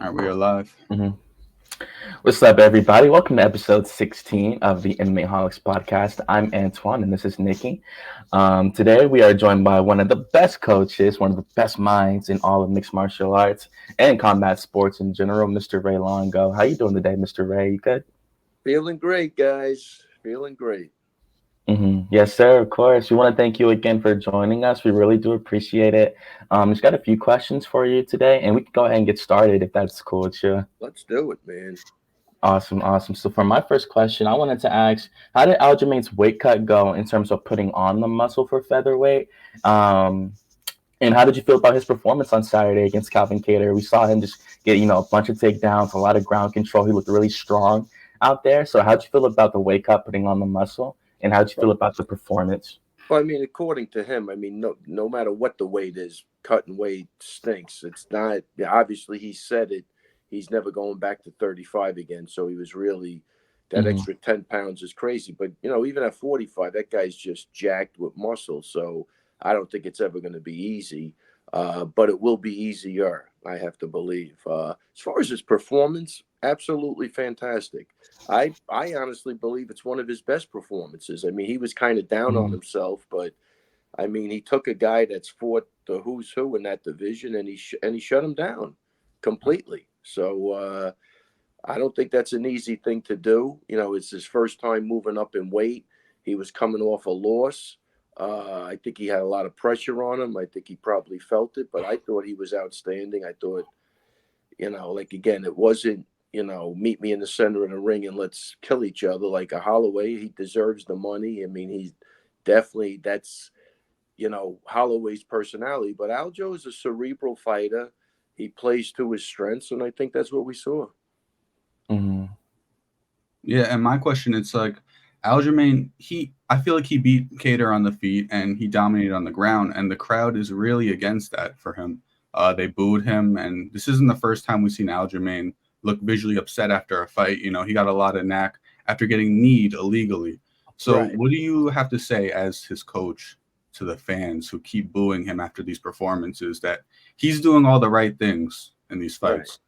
All right, we are live. Mhm. What's up, everybody? Welcome to episode 16 of the MMAHOLICS podcast. I'm Antoine, and this is Nikki. Today, we are joined by one of the best coaches, one of the best minds in all of mixed martial arts and combat sports in general, Mr. Ray Longo. How you doing today, Mr. Ray? You good? Feeling great, guys. Feeling great. Yes, sir. Of course. We want to thank you again for joining us. We really do appreciate it. Just got a few questions for you today, and we can go ahead and get started if that's cool with you. Let's do it, man. Awesome, awesome. So for my first question, I wanted to ask, how did Aljamain's weight cut go in terms of putting on the muscle for featherweight? Um, and how did you feel about his performance on Saturday against Calvin Cater? We saw him just get, a bunch of takedowns, a lot of ground control. He looked really strong out there. So how'd you feel about the weight cut putting on the muscle? And how'd you feel Well, about the performance? I mean, according to him, no matter what the weight is, cutting weight stinks. It's not. Yeah, obviously, he said it. He's never going back to 35 again. So he was really that Hmm. extra 10 pounds is crazy. But even at 45, that guy's just jacked with muscle. So I don't think it's ever going to be easy. But it will be easier. I have to believe. As far as his performance, absolutely fantastic. I honestly believe it's one of his best performances. I mean, he was kind of down on Hmm. himself, but I mean, he took a guy that's fought the who's who in that division, and he shut him down completely. So I don't think that's an easy thing to do. It's his first time moving up in weight. He was coming off a loss. I think he had a lot of pressure on him. I think he probably felt it, but I thought he was outstanding. I thought, like again, it wasn't, meet me in the center of the ring and let's kill each other like a Holloway. He deserves the money. I mean, he's definitely that's, Holloway's personality. But Aljo is a cerebral fighter. He plays to his strengths, and I think that's what we saw. Hmm. Yeah, and my question, it's like Aljamain, I feel like he beat Cater on the feet and he dominated on the ground, and the crowd is really against that for him. They booed him, and this isn't the first time we've seen Aljamain look visually upset after a fight. He got a lot of knack after getting kneed illegally. So, Right. what do you have to say as his coach to the fans who keep booing him after these performances that he's doing all the right things in these Right. fights?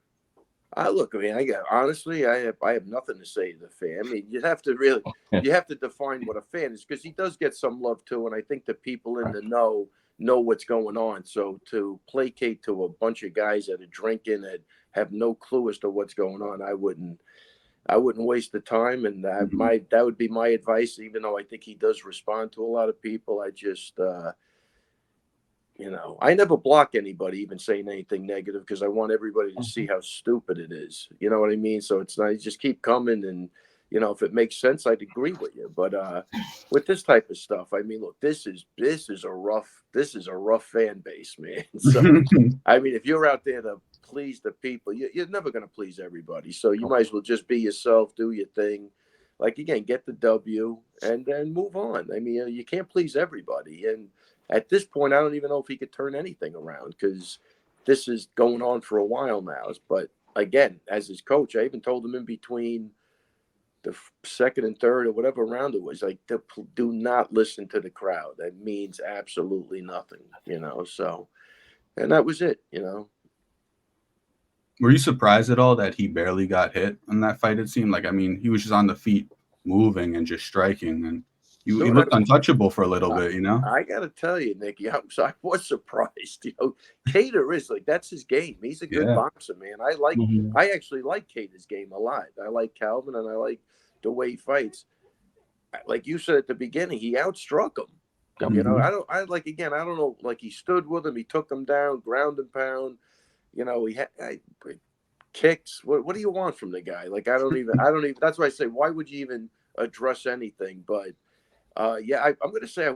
I look. I mean, honestly, I have nothing to say to the fan. I mean, you have to define what a fan is because he does get some love too, and I think the people in the know what's going on. So to placate to a bunch of guys that are drinking that have no clue as to what's going on, I wouldn't waste the time, and Mhm. that would be my advice. Even though I think he does respond to a lot of people, I just I never block anybody even saying anything negative because I want everybody to see how stupid it is. You know what I mean? So it's not you just keep coming, and if it makes sense, I'd agree with you. But with this type of stuff, I mean, look, this is a rough fan base, man. So I mean, if you're out there to please the people, you're never going to please everybody. So you might as well just be yourself, do your thing. Like again, get the W and then move on. I mean, you can't please everybody, and at this point, I don't even know if he could turn anything around because this is going on for a while now. But again, as his coach, I even told him in between the second and third or whatever round it was, like, do not listen to the crowd. That means absolutely nothing. So, and that was it. Were you surprised at all that he barely got hit in that fight? It seemed like, I mean, he was just on the feet, moving and just striking, and he Dude, looked untouchable for a little I, bit. I got to tell you, Nicky, I was surprised. Cater is like that's his game. He's a good Yeah. boxer, man. Hmm. I actually like Cater's game a lot. I like Calvin, and I like the way he fights. Like you said at the beginning, he outstruck him. Hmm. I like again. I don't know. Like he stood with him, he took him down, ground and pound. He had kicks. What do you want from the guy? Like I don't even. That's why I say, why would you even address anything? But yeah, I'm going to say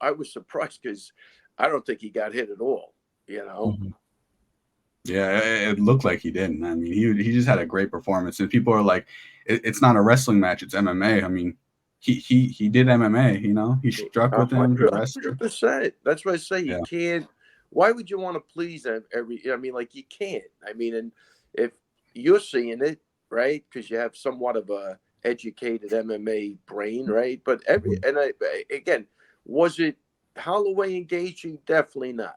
I was surprised because I don't think he got hit at all. You know, Hmm. Yeah, it looked like he didn't. I mean, he just had a great performance, and people are like, it's not a wrestling match; it's MMA. I mean, he did MMA. He struck a with him, he hundred, a wrestled. hundred percent. That's why I say you Yeah. can't. Why would you want to please every? I mean, like you can't. I mean, and if you're seeing it right because you have somewhat of a educated MMA brain, right? But Hmm. again, was it Holloway engaging? Definitely not.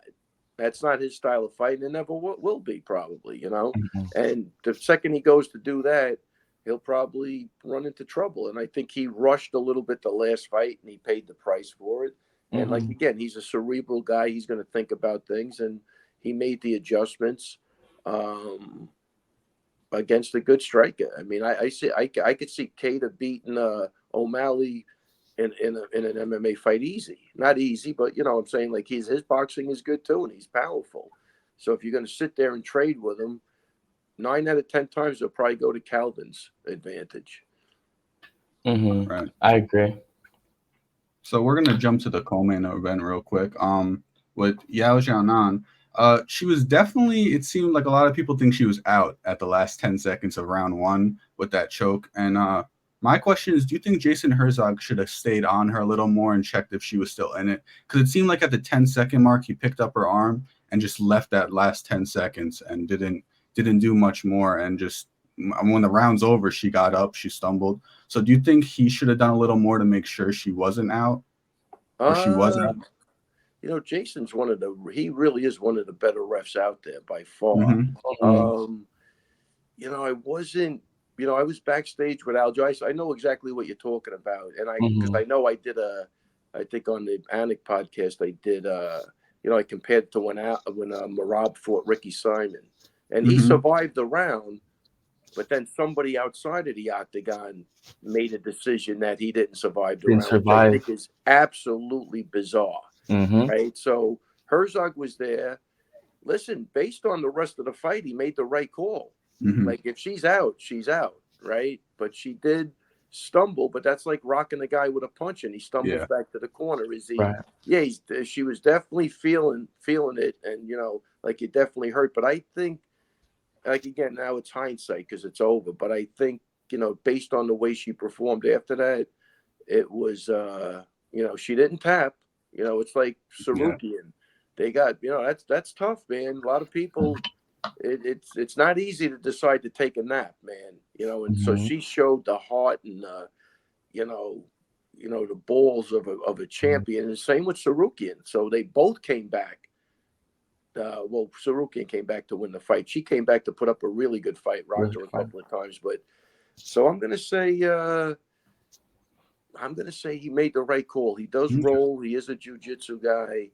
That's not his style of fight, and it never will be, probably, you know. Mm-hmm. And the second he goes to do that, he'll probably run into trouble. And I think he rushed a little bit the last fight, and he paid the price for it. And like, Mm-hmm. again, he's a cerebral guy. He's going to think about things, and he made the adjustments against a good striker. I mean, I could see Cater beating O'Malley in an MMA fight easy. Not easy, but you know what I'm saying? Like, his boxing is good too, and he's powerful. So if you're going to sit there and trade with him, 9 out of 10 times they'll probably go to Calvin's advantage. Mm-hmm. Right. I agree. So we're gonna jump to the co-main event real quick. With Yao Xiaonan, she was definitely. It seemed like a lot of people think she was out at the last 10 seconds of round one with that choke. And my question is, do you think Jason Herzog should have stayed on her a little more and checked if she was still in it? Because it seemed like at the 10-second mark, he picked up her arm and just left that last 10 seconds and didn't do much more. And just when the round's over, she got up, she stumbled. So do you think he should have done a little more to make sure she wasn't out or she was out? You know, he really is one of the better refs out there by far. Mm-hmm. You know, I was backstage with Aljamain. I know exactly what you're talking about. And because Mm-hmm. I know I think on the Anik podcast, I compared to when Merab fought Ricky Simon, and he survived the round. But then somebody outside of the octagon made a decision that he didn't survive the Didn't round, which I think survive. is absolutely bizarre. Mm-hmm. Right? So Herzog was there. Listen, based on the rest of the fight, he made the right call. Like, if she's out, she's out, right? But she did stumble, but that's like rocking the guy with a punch, and he stumbles Yeah. back to the corner. Is he? Right. Yeah, she was definitely feeling it, and like, it definitely hurt. But I think, like, again, now it's hindsight because it's over. But I think, based on the way she performed after that, it was she didn't tap. It's like Yeah. Sarukian. They got, that's tough, man. A lot of people, it's not easy to decide to take a nap, man. And so Mm-hmm. she showed the heart and the balls of a champion. And the same with Sarukian. So they both came back. Sarukian came back to win the fight. She came back to put up a really good fight, rocked Really her a fun. couple of times. But so I'm gonna say he made the right call. He does roll. He is a jiu-jitsu guy.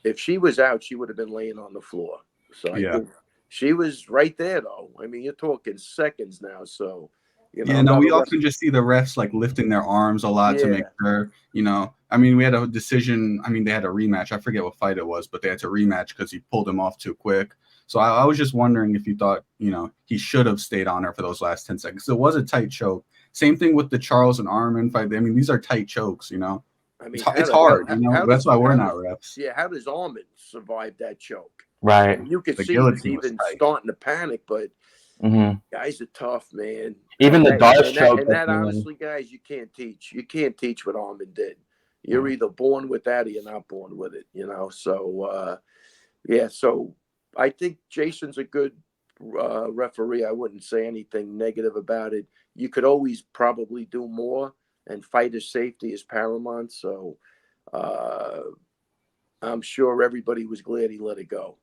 If she was out, she would have been laying on the floor. So I think she was right there, though. I mean, you're talking seconds now. So, Yeah, I'm no, not we a ref. often just see the refs like lifting their arms a lot to make Yeah. sure, I mean, we had a decision. I mean, they had a rematch. I forget what fight it was, but they had to rematch because he pulled him off too quick. So I was just wondering if you thought, he should have stayed on her for those last 10 seconds. It was a tight choke. Same thing with the Charles and Arman fight. I mean, these are tight chokes, I mean, It's hard, That's why we're how not does refs. how does Arman survive that choke? Right. And you could The see he was guillotine was even tight. starting to panic, but Mm-hmm. guys are tough, man. Even the dart And stroke. that honestly, guys, you can't teach. You can't teach what Arman did. You're either born with that or you're not born with it, So, so I think Jason's a good referee. I wouldn't say anything negative about it. You could always probably do more, and fighter safety is paramount. So I'm sure everybody was glad he let it go.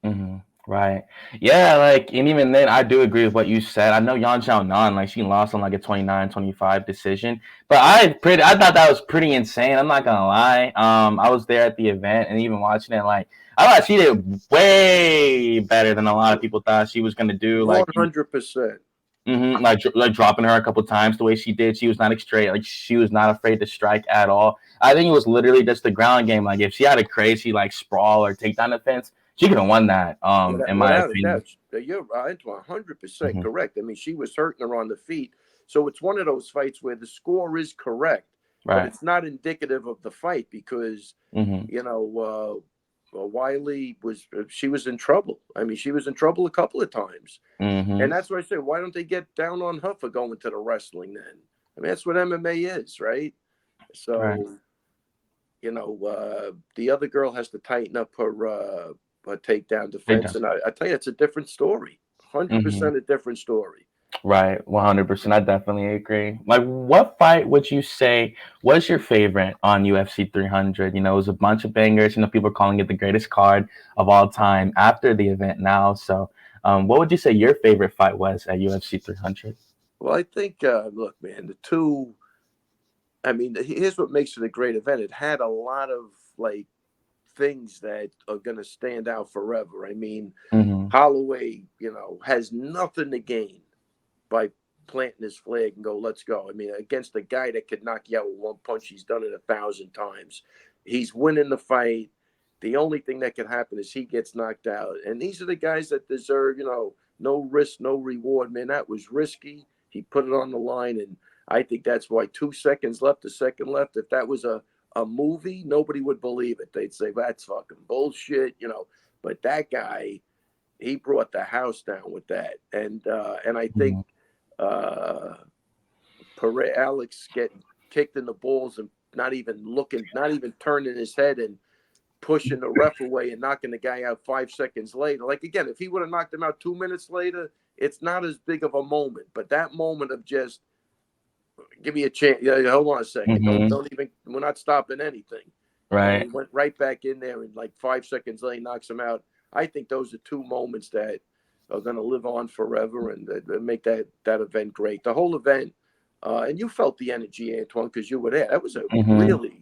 Mm-hmm. Right. Yeah, like, and even then, I do agree with what you said. I know Yan Xiaonan, like, she lost on like a 29-25 decision, but I thought that was pretty insane. I'm not gonna lie. I was there at the event and even watching it, like, I thought she did way better than a lot of people thought she was gonna do. Like, 100%. mm-hmm, like dropping her a couple times the way she did. She was not straight. Like, she was not afraid to strike at all. I think it was literally just the ground game. Like, if she had a crazy like sprawl or takedown defense, she could have won that. In my Without a opinion. doubt, you're right, 100% Mm-hmm. correct. I mean, she was hurting her on the feet. So it's one of those fights where the score is correct, but Right. it's not indicative of the fight because, Mm-hmm. Wiley she was in trouble. I mean, she was in trouble a couple of times. Mm-hmm. And that's why I said, why don't they get down on her for going to the wrestling then? I mean, that's what MMA is, right? So, Right. The other girl has to tighten up her takedown defense. And I tell you, it's a different story. 100% Mm-hmm. a different story. Right, 100%. I definitely agree. Like, what fight would you say was your favorite on UFC 300? You know, it was a bunch of bangers. You know, people are calling it the greatest card of all time after the event now. So, what would you say your favorite fight was at UFC 300? Well, I think, look, man, the two. I mean, here's what makes it a great event. It had a lot of like things that are going to stand out forever. I mean, Mm-hmm. Holloway, has nothing to gain by planting his flag and go, let's go. I mean, against a guy that could knock you out with one punch, he's done it 1,000 times. He's winning the fight. The only thing that can happen is he gets knocked out. And these are the guys that deserve, no risk, no reward. Man, that was risky. He put it on the line. And I think that's why 2 seconds left, a second left. If that was a movie, nobody would believe it. They'd say, that's fucking bullshit. But that guy, he brought the house down with that. And I think Alex getting kicked in the balls and not even looking, not even turning his head and pushing the ref away and knocking the guy out 5 seconds later. Like, again, if he would have knocked him out 2 minutes later, it's not as big of a moment. But that moment of just give me a chance. Yeah, hold on a second. Mm-hmm. Don't even. We're not stopping anything. Right. And he went right back in there, and like 5 seconds later, knocks him out. I think those are two moments that are going to live on forever and that make that event great. The whole event, and you felt the energy, Antoine, because you were there. That was a really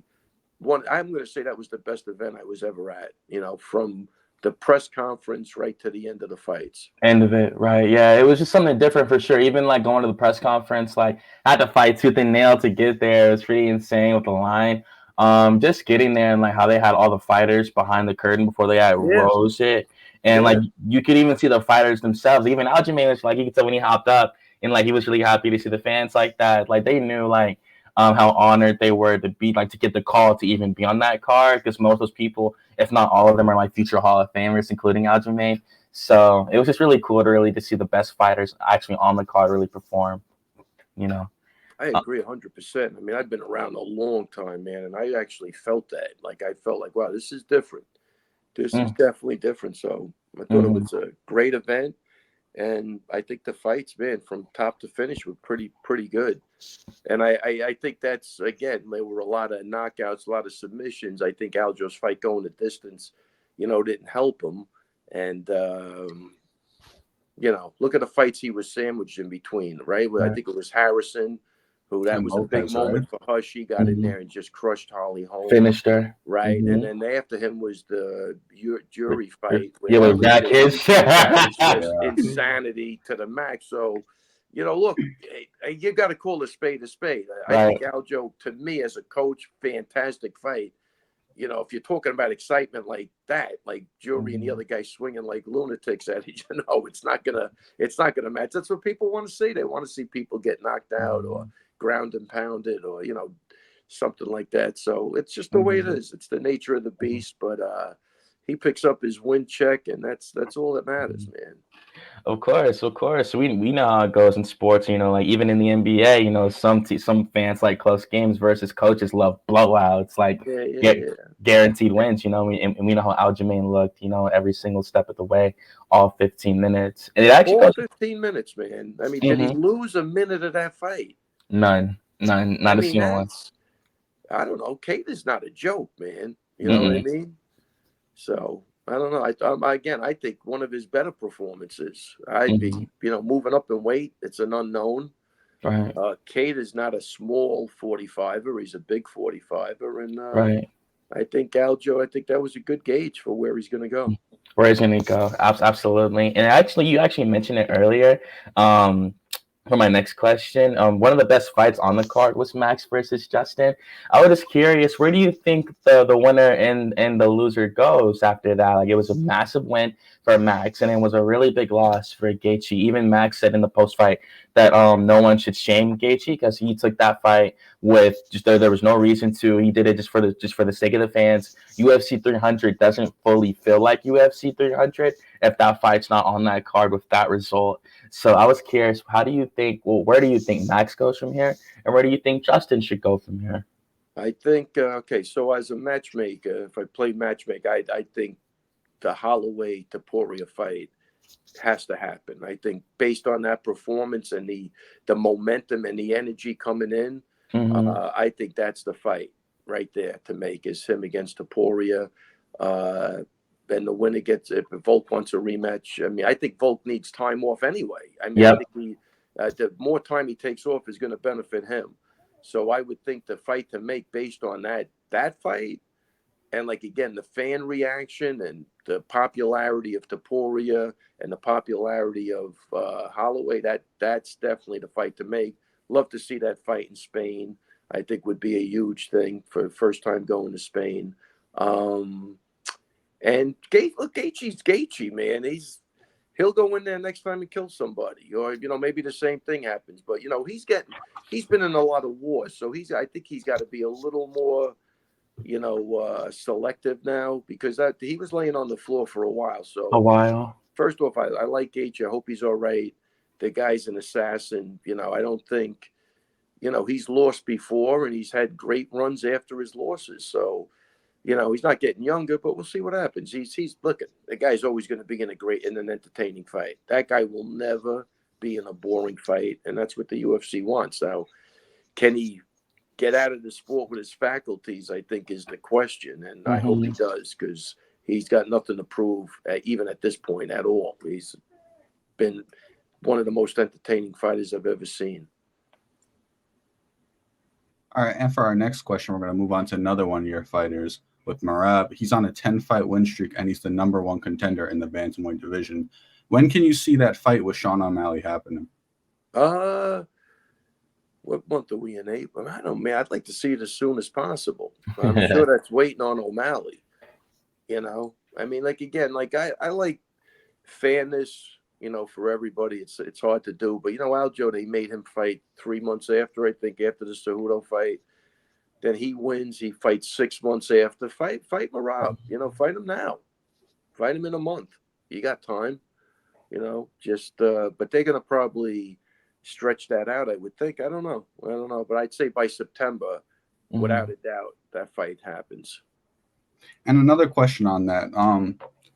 one. I'm going to say that was the best event I was ever at. From the press conference right to the end of the fights. End of it, right? Yeah, it was just something different for sure. Even like going to the press conference, like I had to fight tooth and nail to get there. It was pretty insane with the line. Just getting there and like how they had all the fighters behind the curtain before they had rose it, and like you could even see the fighters themselves. Even Aljamain was like you could tell when he hopped up and like he was really happy to see the fans like that. Like they knew like how honored they were to be like to get the call to even be on that card because most of those people, if not all of them, are like future Hall of Famers, including Aljamain. So it was just really cool to really see the best fighters actually on the card really perform. I agree 100%. I mean, I've been around a long time, man, and I actually felt that. Like, I felt like, wow, this is different. This is definitely different. So I thought it was a great event, and I think the fights, man, from top to finish were pretty good. And I think that's, again, there were a lot of knockouts, a lot of submissions. I think Aljo's fight going the distance, didn't help him. And look at the fights he was sandwiched in between, right? I think it was Harrison, who that was a big moment for her. She got in there and just crushed Holly Holm. Finished her. Right. And then after him was the jury fight. Yeah, with that kid. That was just insanity to the max. So, look, you got to call a spade a spade. I think Aljo, to me as a coach, fantastic fight. If you're talking about excitement like that, like Jury and the other guy swinging like lunatics at each, it's not gonna match. That's what people want to see. They want to see people get knocked out or ground and pounded or something like that. So it's just the way it is. It's the nature of the beast. But he picks up his win check, and that's all that matters, man. Of course. We know how it goes in sports. Like even in the NBA, some fans like close games versus coaches love blowouts, like guaranteed wins. And we know how Aljamain looked. Every single step of the way, all 15 minutes. And it actually all 15 minutes, man. I mean, did he lose a minute of that fight? None, not a single one. I don't know. Kate is not a joke, man. You know what I mean? So I don't know. I think one of his better performances. I'd be, moving up in weight. It's an unknown. Right. Kate is not a small 45er. He's a big 45er, and I think Aljo. I think that was a good gauge for where he's going to go. Where he's going to go? Absolutely. And you actually mentioned it earlier. For my next question, one of the best fights on the card was Max versus Justin. I was just curious, where do you think the winner and the loser goes after that? Like, it was a massive win for Max, and it was a really big loss for Gaethje. Even Max said in the post fight that no one should shame Gaethje because he took that fight with just there was no reason to. He did it just for the sake of the fans. UFC 300 doesn't fully feel like UFC 300 if that fight's not on that card with that result. So I was curious, where do you think Max goes from here? And where do you think Justin should go from here? I think, so as a matchmaker, if I play matchmaker, I think the Holloway-Topuria fight has to happen. I think based on that performance and the momentum and the energy coming in, I think that's the fight right there to make, is him against Topuria. Then the winner gets, if Volk wants a rematch. I mean, I think Volk needs time off anyway. I mean, I think the more time he takes off is going to benefit him. So I would think the fight to make based on that fight, and like again, the fan reaction and the popularity of Topuria and the popularity of Holloway, that's definitely the fight to make. Love to see that fight in Spain. I think would be a huge thing for the first time going to Spain. And Gaethje's Gaethje, man. He'll go in there next time and kill somebody, or maybe the same thing happens. But he's been in a lot of wars, so I think he's got to be a little more selective now, because he was laying on the floor for a while. So first off, I like Gaethje. I hope he's all right. The guy's an assassin. I don't think he's lost before, and he's had great runs after his losses. So he's not getting younger, but we'll see what happens. He's looking. The guy's always going to be in an entertaining fight. That guy will never be in a boring fight, and that's what the UFC wants. Now, can he get out of the sport with his faculties, I think, is the question. And I hope he does, because he's got nothing to prove, even at this point at all. He's been one of the most entertaining fighters I've ever seen. All right, and for our next question, we're going to move on to another one of your fighters with Merab. He's on a 10-fight win streak, and he's the #1 contender in the bantamweight division. When can you see that fight with Sean O'Malley happening? What month are we in? April? I don't know, man. I'd like to see it as soon as possible. I'm sure that's waiting on O'Malley. I mean, like, again, like I like fairness, for everybody. It's hard to do, but Aljo, they made him fight 3 months after, I think, after the Cejudo fight. Then he wins. He fights 6 months after. Fight Merab. Fight him now. Fight him in a month. You got time. But they're gonna probably stretch that out, I would think. I don't know, but I'd say by September, without a doubt, that fight happens. And another question on that.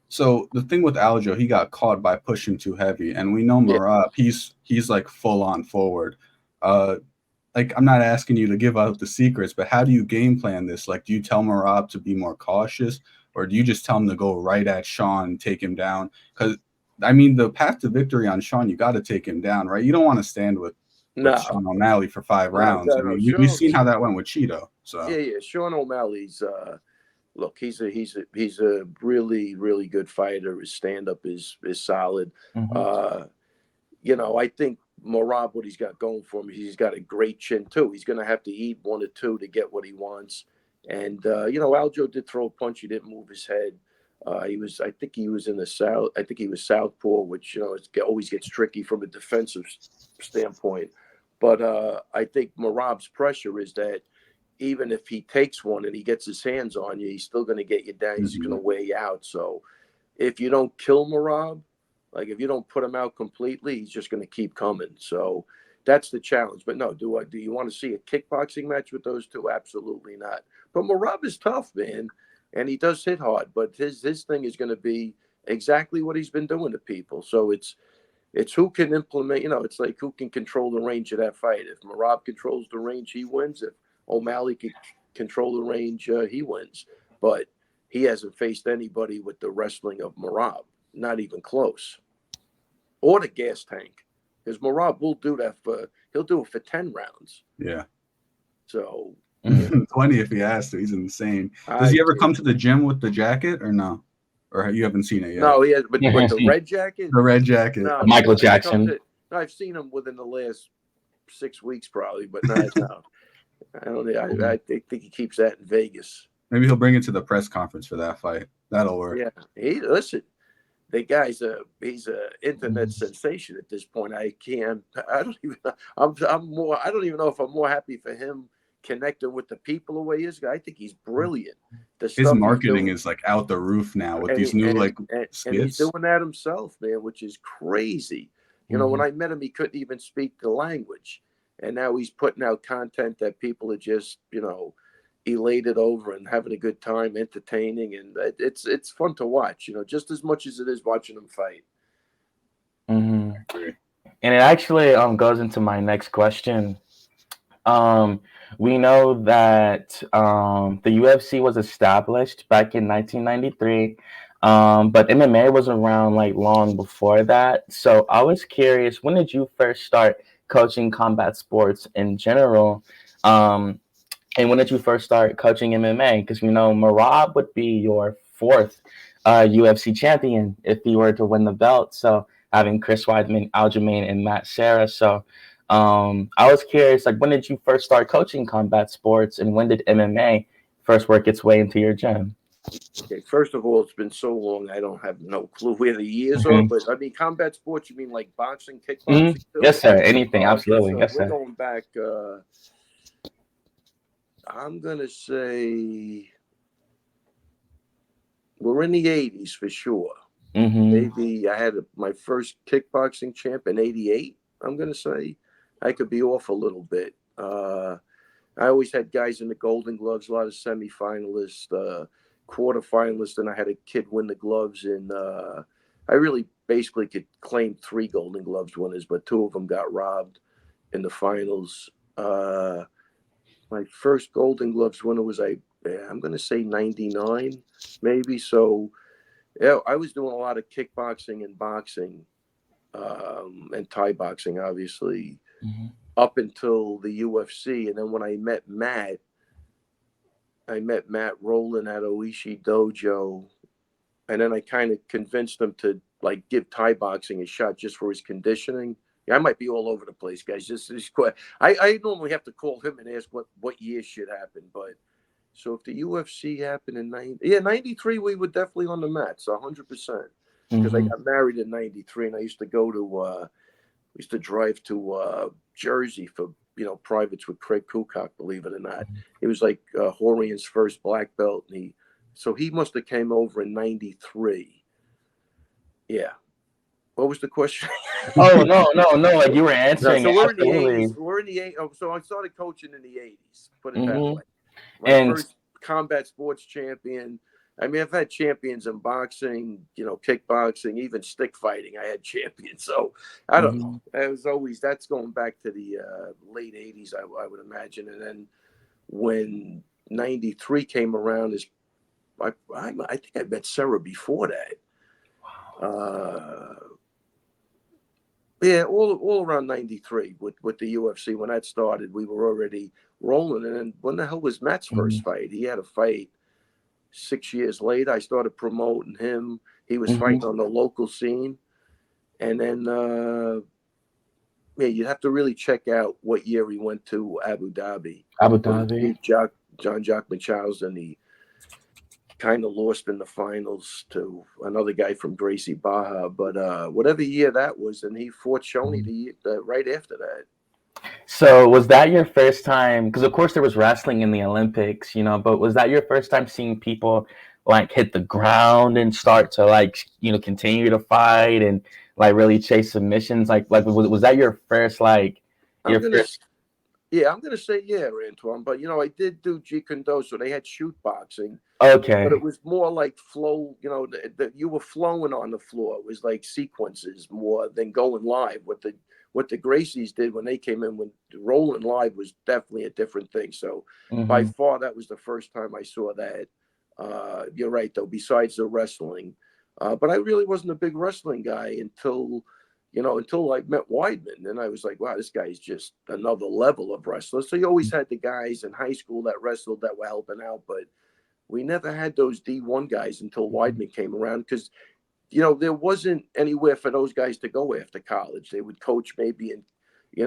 So the thing with Aljo, he got caught by pushing too heavy, and we know Merab, he's like full on forward. Like, I'm not asking you to give out the secrets, but how do you game plan this? Like, do you tell Merab to be more cautious, or do you just tell him to go right at Sean, take him down? Because I mean, the path to victory on Sean, you got to take him down, right? You don't want to stand with Sean O'Malley for 5 rounds. I mean, we've seen how that went with Cheeto. So yeah. Sean O'Malley's look, he's a really, really good fighter. His stand up is solid. I think Merab, what he's got going for him, he's got a great chin too. He's going to have to eat 1 or 2 to get what he wants. And Aljo did throw a punch. He didn't move his head. I think he was in the south. I think he was southpaw, which it always gets tricky from a defensive standpoint. But I think Merab's pressure is that even if he takes one and he gets his hands on you, he's still going to get you down. He's going to wear you out. So if you don't kill Merab, like if you don't put him out completely, he's just going to keep coming. So that's the challenge. But no, do you want to see a kickboxing match with those two? Absolutely not. But Merab is tough, man. And he does hit hard, but his thing is going to be exactly what he's been doing to people. So it's who can implement, it's like who can control the range of that fight. If Merab controls the range, he wins. If O'Malley can control the range, he wins. But he hasn't faced anybody with the wrestling of Merab, not even close. Or the gas tank, because Merab will do that he'll do it for 10 rounds. Yeah. So 20 if he has to. He's insane. Does he ever come to the gym with the jacket or no? Or you haven't seen it yet? No, he has. But the red jacket? The red jacket. No, Michael Jackson. I've seen him within the last 6 weeks probably, but no. I don't. I think he keeps that in Vegas. Maybe he'll bring it to the press conference for that fight. That'll work. Yeah. Listen. The guy's he's a internet sensation at this point. I don't even know if I'm more happy for him connecting with the people the way he is. I think he's brilliant. His marketing is like out the roof now with these new skits. And he's doing that himself, man, which is crazy. When I met him, he couldn't even speak the language, and now he's putting out content that people are just elated over and having a good time, entertaining, and it's fun to watch. Just as much as it is watching him fight. Mm-hmm. And it actually goes into my next question. We know that the UFC was established back in 1993, but MMA was around like long before that. So I was curious, when did you first start coaching combat sports in general? And when did you first start coaching MMA? Because we know Merab would be your fourth UFC champion if he were to win the belt. So having Chris Weidman, Aljamain, and Matt Serra. So I was curious, like, when did you first start coaching combat sports, and when did MMA first work its way into your gym? Okay, first of all, it's been so long, I don't have no clue where the years are. But I mean, combat sports, you mean like boxing, kickboxing too? Yes, sir. Anything, Oh, okay, absolutely. so Yes, we're sir. going back. I'm gonna say we're in the '80s for sure. Maybe I had my first kickboxing champ in '88. I'm gonna say I could be off a little bit. I always had guys in the Golden Gloves, a lot of semifinalists, quarterfinalists, and I had a kid win the gloves. And I really basically could claim 3 Golden Gloves winners, but 2 of them got robbed in the finals. My first Golden Gloves winner was I'm going to say '99, maybe. So yeah, I was doing a lot of kickboxing and boxing, and Thai boxing, obviously, up until the UFC. And then when I met Matt Rowland at Oishi Dojo, and then I kind of convinced him to like give Thai boxing a shot just for his conditioning. Yeah, I might be all over the place, guys. Just quick. I normally have to call him and ask what year shit happened. But so if the UFC happened in '93, we were definitely on the mat, so 100%. Because I got married in '93, and I used to go to used to drive to Jersey for privates with Craig Kukoc, believe it or not. It was like Horian's first black belt, and he must have came over in '93. Yeah. What was the question? Oh, no! Like, you were No, answering so it, we're in the absolutely. '80s. We're in the '80s. Oh, so I started coaching in the '80s. Put it that way. My And first combat sports champion. I mean, I've had champions in boxing, kickboxing, even stick fighting. I had champions. So I don't know. It was always, that's going back to the late '80s, I would imagine. And then when '93 came around, I think I met Sarah before that. Yeah, all around '93 with the UFC. When that started, we were already rolling. And then when the hell was Matt's first fight? He had a fight 6 years later. I started promoting him. He was fighting on the local scene. And then, you'd have to really check out what year he went to Abu Dhabi. Abu When he Dhabi. beat John-Jacques Machals, and he kind of lost in the finals to another guy from Gracie Barra. But whatever year that was, and he fought Shoney right after that. So was that your first time? Because of course there was wrestling in the Olympics, but was that your first time seeing people like hit the ground and start to continue to fight and like really chase submissions? Like was that your first I'm gonna say yeah, Antoine. But I did do Jeet Kune Do, so they had shoot boxing. Okay. But it was more like flow. You were flowing on the floor. It was like sequences more than going live. What the Gracies did when they came in, when rolling live, was definitely a different thing. So by far, that was the first time I saw that. You're right, though. Besides the wrestling, but I really wasn't a big wrestling guy until I met Weidman. And I was like, wow, this guy's just another level of wrestler. So you always had the guys in high school that wrestled that were helping out, but we never had those D1 guys until Weidman came around, because there wasn't anywhere for those guys to go after college. They would coach maybe they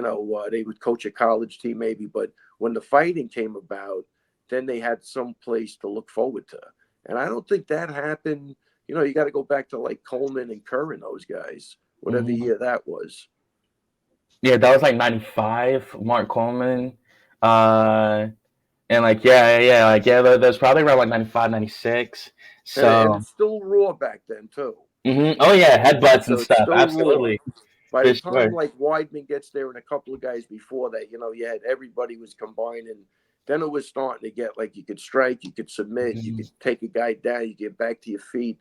would coach a college team maybe, but when the fighting came about, then they had some place to look forward to. And I don't think that happened. You got to go back to like Coleman and Kerr and those guys, whatever year that was. Yeah, that was like '95, Mark Coleman. And that's probably around like '95, '96. And So it's still raw back then too. oh yeah, headbutts and So it's stuff. still Absolutely. raw. By For the time sure. like Weidman gets there and a couple of guys before that, you had everybody was combining. Then it was starting to get like you could strike, you could submit, you could take a guy down, you get back to your feet.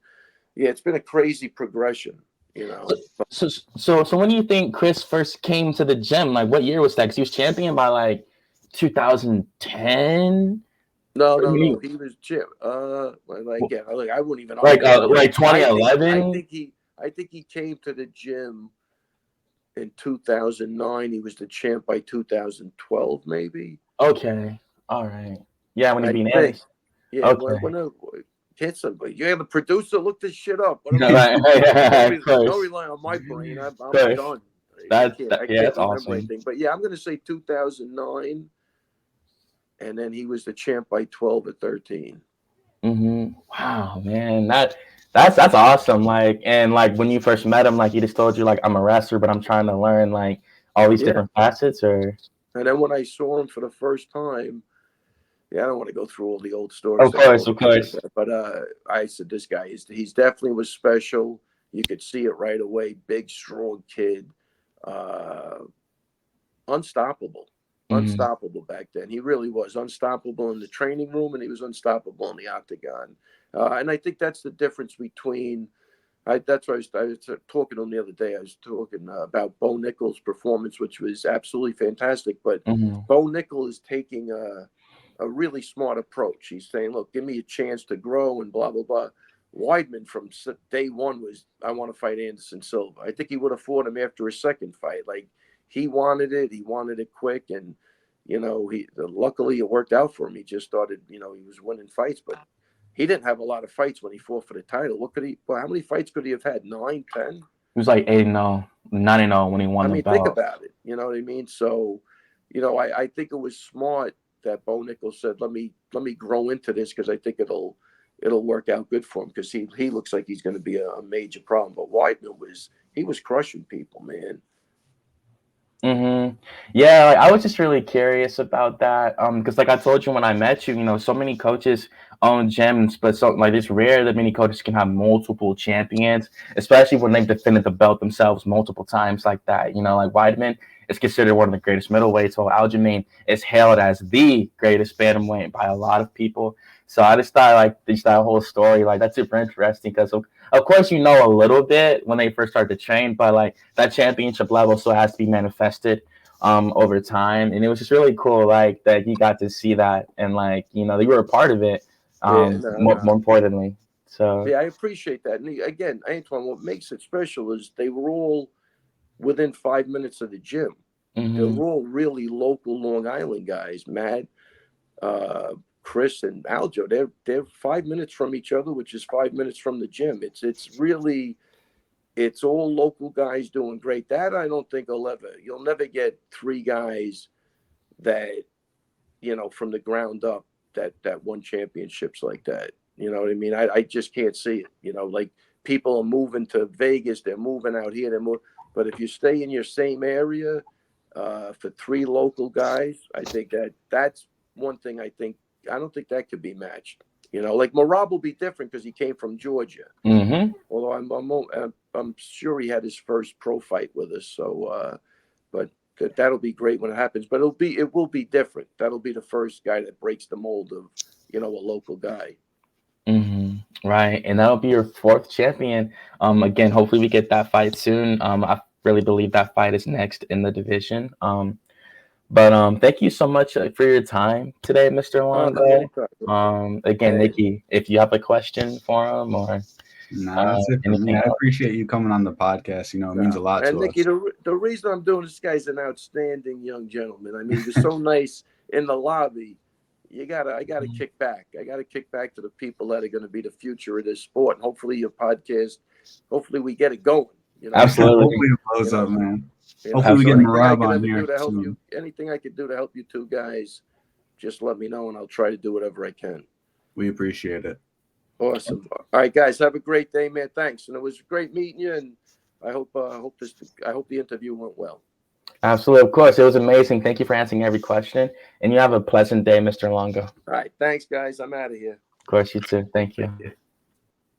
Yeah, it's been a crazy progression. you know. So when do you think Chris first came to the gym? Like, what year was that? Because he was champion by like 2010. No. He was Jim. Again, I wouldn't even like argue. like I 2011. think he came to the gym in 2009. He was the champ by 2012, maybe. Okay, all right. Yeah, when he I beat think. Anderson. Yeah. Okay. Can't somebody? You're the producer. Look this shit up. What No, right, of don't course. rely on my brain. I'm Of course. done. I Yeah, can't that's remember awesome. anything. But yeah, I'm going to say 2009, and then he was the champ by 12 or 13. Wow, man, that's awesome. Like, and like when you first met him, like he just told you like I'm a wrestler, but I'm trying to learn like all these different facets. Or and then when I saw him for the first time, I don't want to go through all the old stories. of course. But I said this guy he's definitely was special. You could see it right away. Big, strong kid, unstoppable. Unstoppable back then. He really was unstoppable in the training room, and he was unstoppable in the octagon. And I think that's the difference between. That's why I was talking to him the other day. I was talking about Bo Nickel's performance, which was absolutely fantastic. But Bo Nickel is taking a really smart approach. He's saying, "Look, give me a chance to grow," and blah blah blah. Weidman from day one was, "I want to fight Anderson Silva." I think he would have fought him after his second fight. Like he wanted it. He wanted it quick, and luckily it worked out for him. He just started. He was winning fights, but he didn't have a lot of fights when he fought for the title. How many fights could he have had? 9, 10? He was like 8-0, 9-0 when he won the belt. Think about it. You know what I mean? So, I think it was smart that Bo Nickel said, "Let me grow into this because I think it'll work out good for him because he looks like he's going to be a major problem." But Weidman was crushing people, man. Yeah, like, I was just really curious about that. Because like I told you when I met you, so many coaches own gyms, but it's rare that many coaches can have multiple champions, especially when they've defended the belt themselves multiple times like that. Like Weidman is considered one of the greatest middleweights, while Aljamain is hailed as the greatest bantamweight by a lot of people. So I just thought like that whole story, like that's super interesting because of course, a little bit when they first start to train, but like that championship level still has to be manifested over time. And it was just really cool, like that you got to see that and like, you were a part of it. More importantly. So yeah, I appreciate that. And again, Antoine, what makes it special is they were all within 5 minutes of the gym. They were all really local Long Island guys, Matt, Chris and Aljo. They're 5 minutes from each other, which is 5 minutes from the gym. It's all local guys doing great. That I don't think you'll never get 3 guys that, from the ground up that won championships like that. You know what I mean? I just can't see it. Like people are moving to Vegas, they're moving out here, but if you stay in your same area for 3 local guys, I think that's one thing I don't think that could be matched. Like Merab will be different because he came from Georgia. Although I'm sure he had his first pro fight with us. So, but that'll be great when it happens. But it will be different. That'll be the first guy that breaks the mold of a local guy. Right, and that'll be your 4th champion. Again, hopefully we get that fight soon. I really believe that fight is next in the division. But thank you so much for your time today, Mr. Longo. Again, Nikki, if you have a question for him or that's it for me. I appreciate you coming on the podcast. It means a lot to Nikki, us. The reason I'm doing this guy's an outstanding young gentleman. I mean, he was so nice in the lobby. I gotta kick back. I gotta kick back to the people that are going to be the future of this sport. And hopefully your podcast, hopefully we get it going. Absolutely. Hopefully it blows up, man. Hopefully we get Merab on here soon. Anything I could do to help you 2 guys, just let me know and I'll try to do whatever I can. We appreciate it. Awesome. All right, guys, have a great day, man. Thanks. And it was great meeting you. And I hope the interview went well. Absolutely. Of course. It was amazing. Thank you for answering every question. And you have a pleasant day, Mr. Longo. All right. Thanks, guys. I'm out of here. Of course, you too. Thank you.